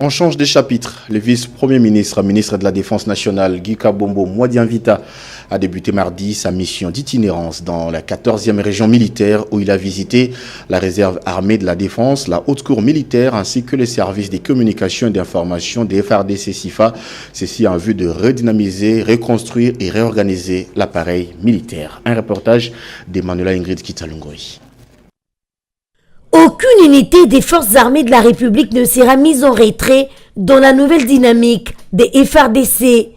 On change de chapitre. Le vice-premier ministre, ministre de la Défense nationale, Guy Kabombo Mwadianvita, a débuté mardi sa mission d'itinérance dans la 14e région militaire où il a visité la réserve armée de la défense, la haute cour militaire ainsi que les services des communications et d'information des FARDC-SIFA. Ceci en vue de redynamiser, reconstruire et réorganiser l'appareil militaire. Un reportage d'Emmanuela Ingrid Kitalungoi. Aucune unité des forces armées de la République ne sera mise en retrait dans la nouvelle dynamique des FARDC.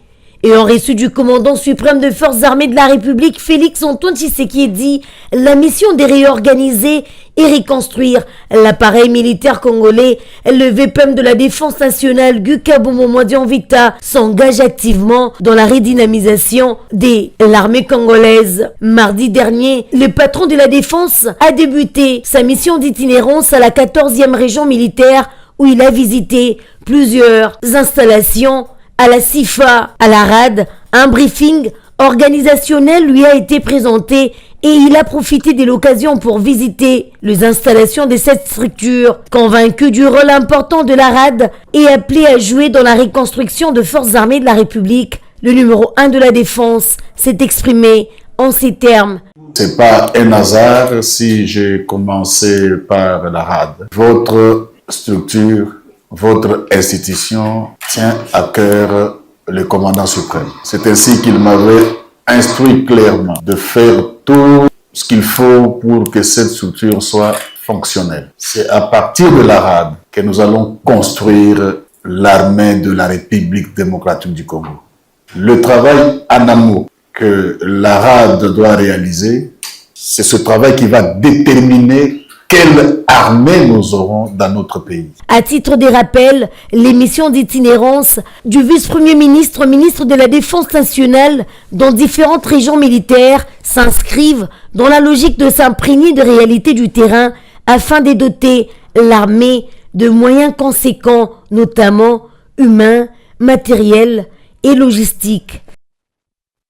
Et en reçu du commandant suprême des forces armées de la République, Félix Antoine Tshisekedi, la mission de réorganiser et reconstruire l'appareil militaire congolais, le VPM de la Défense nationale, Guy Kabombo Mwadianvita, s'engage activement dans la redynamisation de l'armée congolaise. Mardi dernier, le patron de la Défense a débuté sa mission d'itinérance à la 14e région militaire où il a visité plusieurs installations à la SIFA, à la RAD. Un briefing organisationnel lui a été présenté et il a profité de l'occasion pour visiter les installations de cette structure. Convaincu du rôle important de la RAD et appelé à jouer dans la reconstruction de forces armées de la République, le numéro 1 de la Défense s'est exprimé en ces termes. C'est pas un hasard si j'ai commencé par la RAD. Votre structure, votre institution tient à cœur le commandant suprême. C'est ainsi qu'il m'avait instruit clairement de faire tout ce qu'il faut pour que cette structure soit fonctionnelle. C'est à partir de la RAD que nous allons construire l'armée de la République démocratique du Congo. Le travail en amont que la RAD doit réaliser, c'est ce travail qui va déterminer quelle armée nous aurons dans notre pays. À titre de rappel, les missions d'itinérance du vice-premier ministre, ministre de la Défense nationale dans différentes régions militaires s'inscrivent dans la logique de s'imprégner de réalités du terrain afin de doter l'armée de moyens conséquents, notamment humains, matériels et logistiques.